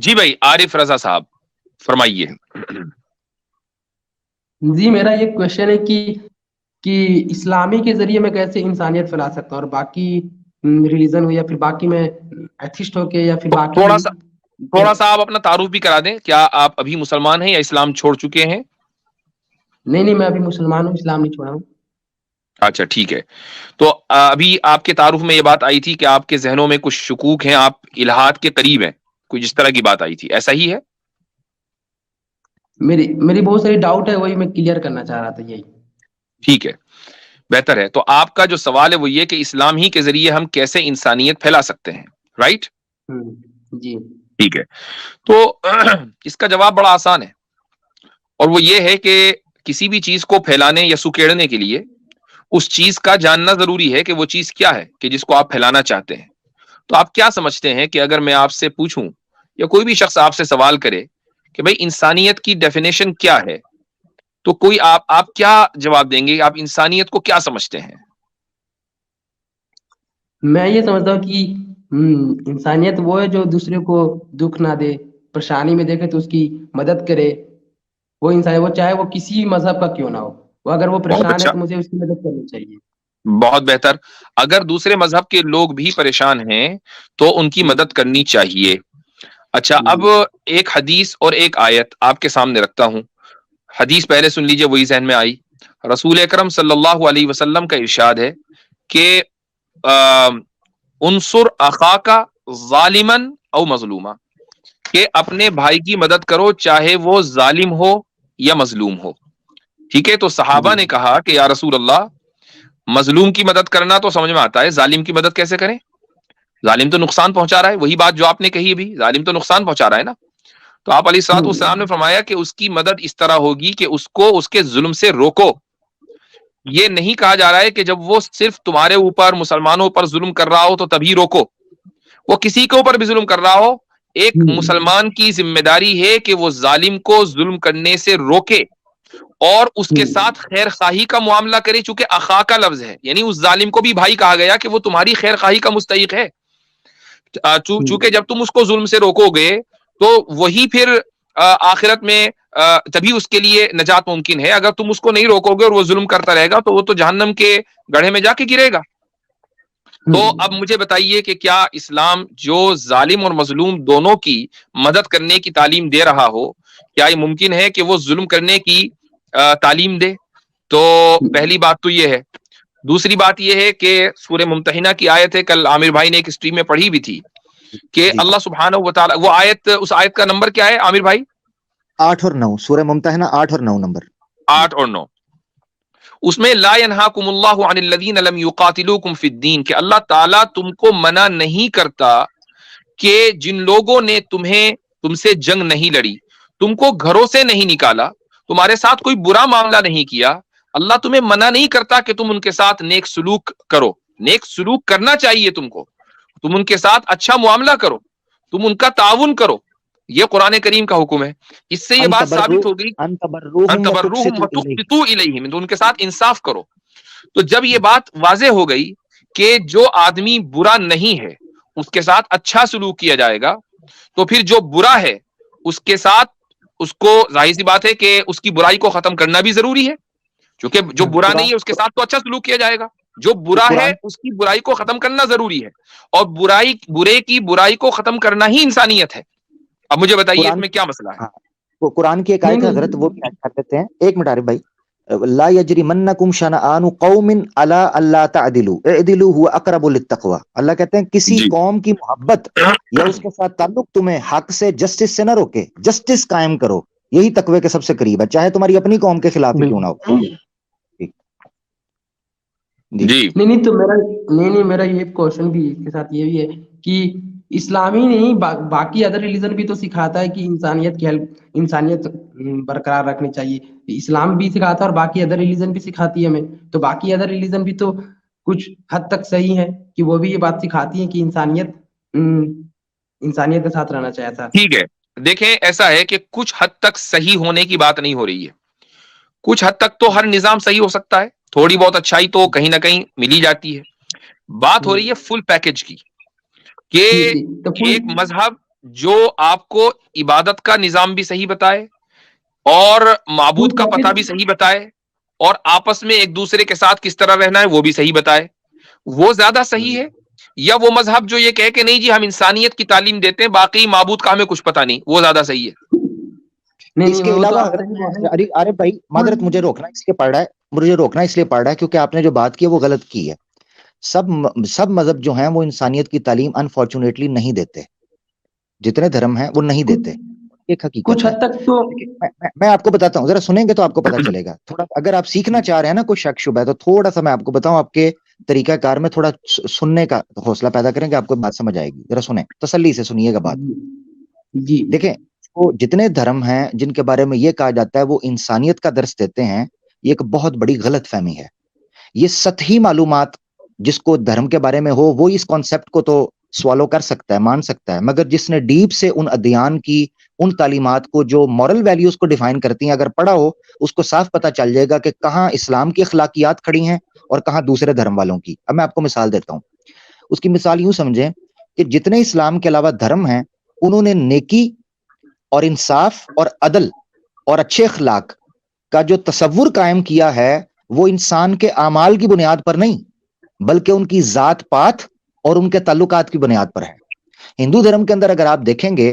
جی بھائی عارف رضا صاحب فرمائیے. جی میرا یہ کوشچن ہے کہ اسلامی کے ذریعے میں کیسے انسانیت پھیلا سکتا ہوں، اور باقی ریلیجن ہو یا پھر باقی میں ایتھسٹ ہو کے یا پھر باقی. تھوڑا سا آپ اپنا تعارف بھی کرا دیں. کیا آپ ابھی مسلمان ہیں یا اسلام چھوڑ چکے ہیں؟ نہیں میں ابھی مسلمان ہوں، اسلام نہیں چھوڑا ہوں. اچھا ٹھیک ہے. تو ابھی آپ کے تعارف میں یہ بات آئی تھی کہ آپ کے ذہنوں میں کچھ شکوک ہیں، آپ الہات کے قریب ہیں، کوئی جس طرح کی بات آئی تھی، ایسا ہی ہے؟ میری بہت ساری ڈاؤٹ ہے، وہی میں کلیئر کرنا چاہ رہا تھا. یہی ٹھیک ہے، بہتر ہے. تو آپ کا جو سوال ہے وہ یہ کہ اسلام ہی کے ذریعے ہم کیسے انسانیت پھیلا سکتے ہیں، رائٹ؟ جی ٹھیک ہے. تو اس کا جواب بڑا آسان ہے، اور وہ یہ ہے کہ کسی بھی چیز کو پھیلانے یا سکیڑنے کے لیے اس چیز کا جاننا ضروری ہے کہ وہ چیز کیا ہے کہ جس کو آپ پھیلانا چاہتے ہیں. تو آپ کیا سمجھتے ہیں کہ اگر میں آپ سے پوچھوں یا کوئی بھی شخص آپ سے سوال کرے کہ بھئی انسانیت کی ڈیفینیشن کیا ہے، تو کوئی آپ کیا جواب دیں گے؟ آپ انسانیت کو کیا سمجھتے ہیں؟ میں یہ سمجھتا ہوں کہ انسانیت وہ ہے جو دوسرے کو دکھ نہ دے، پریشانی میں دیکھے تو اس کی مدد کرے. وہ انسان، وہ چاہے وہ کسی مذہب کا کیوں نہ ہو، وہ اگر وہ بہت پریشان ہے اچھا، تو مجھے اس کی مدد کرنی چاہیے. بہت بہتر. اگر دوسرے مذہب کے لوگ بھی پریشان ہیں تو ان کی مدد کرنی چاہیے. اچھا، اب ایک حدیث اور ایک آیت آپ کے سامنے رکھتا ہوں. حدیث پہلے سن لیجئے، وہی ذہن میں آئی. رسول اکرم صلی اللہ علیہ وسلم کا ارشاد ہے کہ انصر اخاک ظالما او مظلوما، کہ اپنے بھائی کی مدد کرو چاہے وہ ظالم ہو یا مظلوم ہو. ٹھیک ہے. تو صحابہ نے کہا کہ یا رسول اللہ، مظلوم کی مدد کرنا تو سمجھ میں آتا ہے، ظالم کی مدد کیسے کریں؟ ظالم تو نقصان پہنچا رہا ہے. وہی بات جو آپ نے کہی ابھی، ظالم تو نقصان پہنچا رہا ہے نا. تو آپ علیہ الصلوۃ والسلام نے فرمایا کہ اس کی مدد اس طرح ہوگی کہ اس کو اس کے ظلم سے روکو. یہ نہیں کہا جا رہا ہے کہ جب وہ صرف تمہارے اوپر، مسلمانوں پر ظلم کر رہا ہو تو تبھی روکو. وہ کسی کے اوپر بھی ظلم کر رہا ہو، ایک مسلمان کی ذمہ داری ہے کہ وہ ظالم کو ظلم کرنے سے روکے اور اس کے ساتھ خیر خواہی کا معاملہ کرے. چونکہ اخا کا لفظ ہے، یعنی اس ظالم کو بھی بھائی کہا گیا کہ وہ تمہاری خیر خواہی کا مستحق ہے. چونکہ جب تم اس کو ظلم سے روکو گے تو وہی پھر آخرت میں تبھی اس کے لیے نجات ممکن ہے. اگر تم اس کو نہیں روکو گے اور وہ ظلم کرتا رہے گا تو وہ تو جہنم کے گڑھے میں جا کے گرے گا. تو اب مجھے بتائیے کہ کیا اسلام جو ظالم اور مظلوم دونوں کی مدد کرنے کی تعلیم دے رہا ہو، کیا یہ ممکن ہے کہ وہ ظلم کرنے کی تعلیم دے؟ تو پہلی بات تو یہ ہے. دوسری بات یہ ہے کہ سورہ ممتحنہ کی آیت ہے، کل عامر بھائی نے ایک اسٹریم میں پڑھی بھی تھی کہ اللہ سبحانہ و تعالی، وہ آیت، اس آیت کا نمبر کیا ہے عامر بھائی؟ 8 اور 9، سورہ ممتحنہ 8 اور 9 نمبر. 8 اور 9. اس میں لا ينہاکم اللہ عن الذین لم یقاتلوکم فی الدین، کہ اللہ تعالیٰ تم کو منع نہیں کرتا کہ جن لوگوں نے تم سے جنگ نہیں لڑی، تم کو گھروں سے نہیں نکالا، تمہارے ساتھ کوئی برا معاملہ نہیں کیا، اللہ تمہیں منع نہیں کرتا کہ تم ان کے ساتھ نیک سلوک کرو. نیک سلوک کرنا چاہیے تم کو، تم ان کے ساتھ اچھا معاملہ کرو، تم ان کا تعاون کرو. یہ قرآن کریم کا حکم ہے. اس سے یہ بات ثابت ہو گئی ان تبروہم وتقسطوا الیہم، تو ان کے ساتھ انصاف کرو. تو جب یہ بات واضح ہو گئی کہ جو آدمی برا نہیں ہے اس کے ساتھ اچھا سلوک کیا جائے گا، تو پھر جو برا ہے اس کے ساتھ، اس کو ظاہر سی بات ہے کہ اس کی برائی کو ختم کرنا بھی ضروری ہے، کیونکہ جو برا نہیں ہے اس کے ساتھ تو اچھا سلوک کیا جائے گا. جو برا ہے اس کی برائی کو ختم کرنا ضروری ہے، اور برے کی برائی کو ختم کرنا ہی انسانیت ہے. اب مجھے بتائیے اس میں کیا مسئلہ ہے؟ وہ قرآن کی ایک آیت ہے حضرت، وہ بھی کر دیتے ہیں. ایک منٹ عارف بھائی. لا یجرمنکم شنآن قوم علی الا تعدلوا اعدلوا هو اقرب للتقوی. اللہ کہتے ہیں کسی قوم کی محبت یا اس کے ساتھ تعلق تمہیں حق سے، جسٹس سے نہ روکے، جسٹس قائم کرو، یہی تقوی کے سب سے قریب ہے، چاہے تمہاری اپنی قوم کے خلاف ہی کیوں نہ ہو. جی نہیں میرا یہ کوشچن بھی اس کے ساتھ یہ بھی ہے کہ اسلامی نہیں، باقی ادر ریلیجن بھی تو سکھاتا ہے کہ انسانیت برقرار رکھنی چاہیے. اسلام بھی سکھاتا ہے اور باقی ادر ریلیجن بھی سکھاتی ہے ہمیں. تو باقی ادر ریلیجن بھی تو کچھ حد تک صحیح ہے کہ وہ بھی یہ بات سکھاتی ہے کہ انسانیت کے ساتھ رہنا چاہیے. ٹھیک ہے. دیکھیں ایسا ہے کہ کچھ حد تک صحیح ہونے کی بات نہیں ہو رہی ہے. کچھ حد تک تو ہر نظام صحیح ہو سکتا ہے، تھوڑی بہت اچھائی تو کہیں نہ کہیں ملی جاتی ہے. بات ہو رہی ہے فل پیکج کی، کہ ایک مذہب جو آپ کو عبادت کا نظام بھی صحیح بتائے اور معبود کا پتہ بھی صحیح بتائے اور آپس میں ایک دوسرے کے ساتھ کس طرح رہنا ہے وہ بھی صحیح بتائے، وہ زیادہ صحیح ہے؟ یا وہ مذہب جو یہ کہے کہ نہیں جی ہم انسانیت کی تعلیم دیتے ہیں باقی معبود کا ہمیں کچھ پتہ نہیں، وہ زیادہ صحیح ہے؟ نہیں اس نہیں کے وہ تو علاوہ آپ حضرت صحیح میں کہہ رہے عارف بھائی معذرت مجھے روکنا اس لیے پڑ رہا ہے کیونکہ آپ نے جو بات کی ہے وہ غلط کی ہے. سب مذہب جو ہیں وہ انسانیت کی تعلیم انفارچونیٹلی نہیں دیتے، جتنے دھرم ہیں وہ نہیں دیتے، ایک کچھ حقیقت ہے. حد تک تو میں آپ کو بتاتا ہوں، ذرا سنیں گے تو آپ کو پتا چلے گا. تھوڑا اگر آپ سیکھنا چاہ رہے ہیں نا کوئی شک شبہ ہے تو تھوڑا سا میں آپ کو بتاؤں، آپ کے طریقہ کار میں تھوڑا سننے کا حوصلہ پیدا کریں گے، آپ کو بات سمجھ آئے گی. ذرا سنیں، تسلی سے سنیے گا بات. جی دیکھیں وہ جتنے دھرم ہیں جن کے بارے میں یہ کہا جاتا ہے وہ انسانیت کا درس دیتے ہیں، یہ ایک بہت بڑی غلط فہمی ہے. یہ سطحی معلومات جس کو دھرم کے بارے میں ہو وہ اس کانسیپٹ کو تو سوالو کر سکتا ہے، مان سکتا ہے، مگر جس نے ڈیپ سے ان ادیان کی ان تعلیمات کو جو مورل ویلیوز کو ڈیفائن کرتی ہیں اگر پڑھا ہو، اس کو صاف پتہ چل جائے گا کہ کہاں اسلام کی اخلاقیات کھڑی ہیں اور کہاں دوسرے دھرم والوں کی. اب میں آپ کو مثال دیتا ہوں. اس کی مثال یوں سمجھیں کہ جتنے اسلام کے علاوہ دھرم ہیں انہوں نے نیکی اور انصاف اور عدل اور اچھے اخلاق کا جو تصور قائم کیا ہے وہ انسان کے اعمال کی بنیاد پر نہیں بلکہ ان کی ذات پات اور ان کے تعلقات کی بنیاد پر ہے. ہندو دھرم کے اندر اگر آپ دیکھیں گے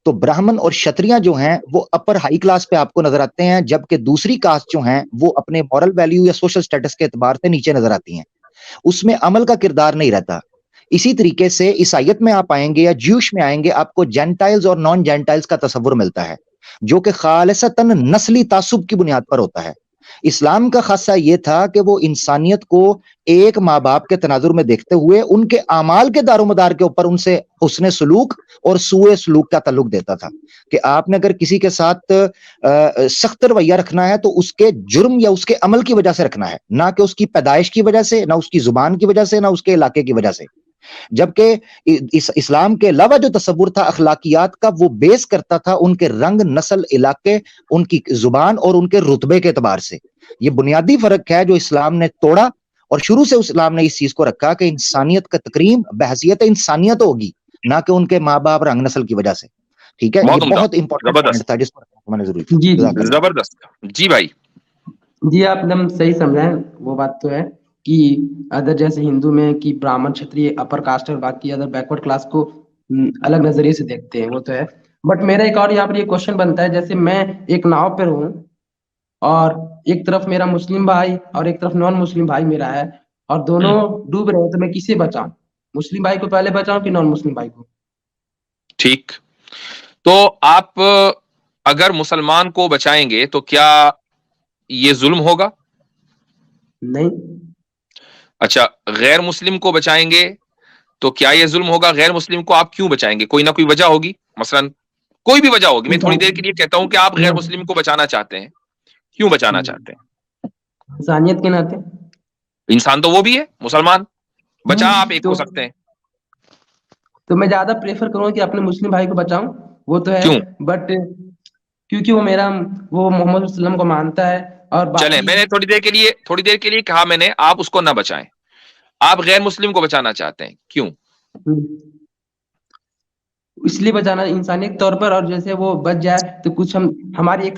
تو برہمن اور شتریاں جو ہیں وہ اپر ہائی کلاس پہ آپ کو نظر آتے ہیں، جبکہ دوسری کاسٹ جو ہیں وہ اپنے مورل ویلیو یا سوشل سٹیٹس کے اعتبار سے نیچے نظر آتی ہیں، اس میں عمل کا کردار نہیں رہتا. اسی طریقے سے عیسائیت میں آپ آئیں گے یا جیوش میں آئیں گے آپ کو جینٹائلز اور نان جینٹائلز کا تصور ملتا ہے جو کہ خالصتاً نسلی تعصب کی بنیاد پر ہوتا ہے. اسلام کا خاصہ یہ تھا کہ وہ انسانیت کو ایک ماں باپ کے تناظر میں دیکھتے ہوئے ان کے اعمال کے دار و مدار کے اوپر ان سے حسن سلوک اور سوء سلوک کا تعلق دیتا تھا کہ آپ نے اگر کسی کے ساتھ سخت رویہ رکھنا ہے تو اس کے جرم یا اس کے عمل کی وجہ سے رکھنا ہے، نہ کہ اس کی پیدائش کی وجہ سے، نہ اس کی زبان کی وجہ سے، نہ اس کے علاقے کی وجہ سے. جبکہ اسلام کے علاوہ جو تصور تھا اخلاقیات کا وہ بیس کرتا تھا ان کے رنگ، نسل، علاقے، ان کی زبان اور ان کے رتبے کے اعتبار سے. یہ بنیادی فرق ہے جو اسلام نے توڑا، اور شروع سے اسلام نے اس چیز کو رکھا کہ انسانیت کا تکریم بحیثیت انسانیت ہوگی، نہ کہ ان کے ماں باپ رنگ نسل کی وجہ سے. ٹھیک ہے، بہت یہ عمدہ، بہت امپورٹنٹ زبردست، پوائنٹ تھا جس پر میں نے ضروری تھا. جی جزاک اللہ. زبردست. جی بھائی. جی آپ ایک دم صحیح سمجھائیں، وہ بات تو ہے کہ ادر جیسے ہندو میں کہ براہمن چھتری اپر کاسٹ اور باقی ادر بیکورڈ کلاس کو الگ نظریے سے دیکھتے ہیں، وہ تو ہے. بٹ میرا ایک اور یہاں پر یہ کوشچن بنتا ہے، جیسے میں ایک ناؤ پر ہوں اور ایک طرف میرا مسلم بھائی اور ایک طرف نان مسلم بھائی میرا ہے اور دونوں ڈوب رہے ہیں، تو میں کسے بچاؤں؟ مسلم بھائی کو پہلے بچاؤں کہ نان مسلم بھائی کو؟ ٹھیک، تو آپ اگر مسلمان کو بچائیں گے تو کیا یہ ظلم ہوگا؟ نہیں. اچھا، غیر مسلم کو بچائیں گے تو کیا یہ ظلم ہوگا؟ غیر مسلم کو آپ کیوں بچائیں گے؟ کوئی نہ کوئی وجہ ہوگی، مثلا کوئی بھی وجہ ہوگی. میں تھوڑی دیر کے لیے کہتا ہوں کہ آپ غیر مسلم کو بچانا چاہتے ہیں، کیوں بچانا چاہتے ہیں؟ انسانیت کے ناطے. انسان تو وہ بھی ہے، مسلمان، بچا آپ ایک کو سکتے ہیں. تو میں زیادہ پریفر کروں کہ اپنے مسلم بھائی کو بچاؤں، وہ تو ہے، کیوں؟ بٹ کیونکہ وہ محمد صلی اللہ علیہ وسلم کو مانتا ہے اور چلیں، باقی. میں نے تھوڑی دیر کے لیے کہا میں نے آپ اس کو نہ بچائیں، آپ غیر مسلم کو بچانا چاہتے ہیں، کیوں؟ اس لیے بچانا انسانیت طور پر، اور جیسے وہ بچ جائے تو کچھ ہماری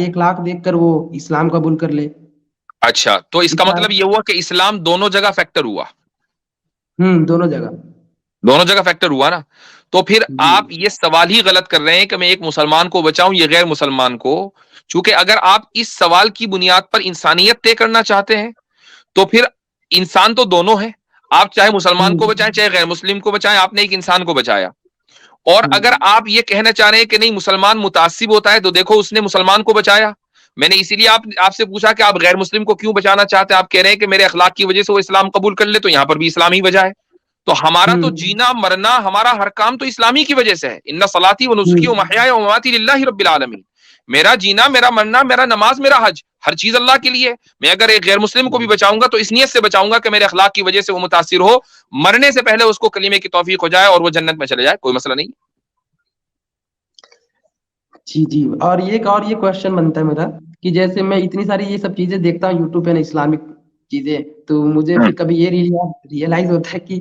اخلاق دیکھ کر وہ اسلام قبول کر لے. اچھا، تو اس کا مطلب یہ ہوا کہ اسلام دونوں جگہ فیکٹر ہوا. دونوں جگہ فیکٹر ہوا نا. تو پھر جی آپ یہ سوال ہی غلط کر رہے ہیں کہ میں ایک مسلمان کو بچاؤں یہ غیر مسلمان کو. چونکہ اگر آپ اس سوال کی بنیاد پر انسانیت طے کرنا چاہتے ہیں تو پھر انسان تو دونوں ہیں، آپ چاہے مسلمان کو بچائیں چاہے غیر مسلم کو بچائیں، آپ نے ایک انسان کو بچایا. اور اگر آپ یہ کہنا چاہ رہے ہیں کہ نہیں مسلمان متعصب ہوتا ہے تو دیکھو اس نے مسلمان کو بچایا. میں نے اسی لیے آپ سے پوچھا کہ آپ غیر مسلم کو کیوں بچانا چاہتے ہیں. آپ کہہ رہے ہیں کہ میرے اخلاق کی وجہ سے وہ اسلام قبول کر لے، تو یہاں پر بھی اسلام ہی وجہ ہے. تو ہمارا تو جینا مرنا، ہمارا ہر کام تو اسلامی کی وجہ سے ہے. ان صلاتی و نسکی و محیای و مماتی للہ رب العالمین. میرا جینا، میرا مرنا، میرا نماز، میرا حج، ہر چیز اللہ کے لیے. میں اگر ایک غیر مسلم کو بھی بچاؤں گا تو اس نیت سے بچاؤں گا کہ میرے اخلاق کی وجہ سے وہ متاثر ہو، مرنے سے پہلے اس کو کلمے کی توفیق ہو جائے اور وہ جنت میں چلے جائے، کوئی مسئلہ نہیں. جی. اور یہ کوشچن بنتا ہے میرا کہ جیسے میں اتنی ساری یہ سب چیزیں دیکھتا ہوں یوٹیوب پہ نا، اسلامک چیزیں، تو مجھے پھر کبھی یہ ریئلائز ہوتا ہے کہ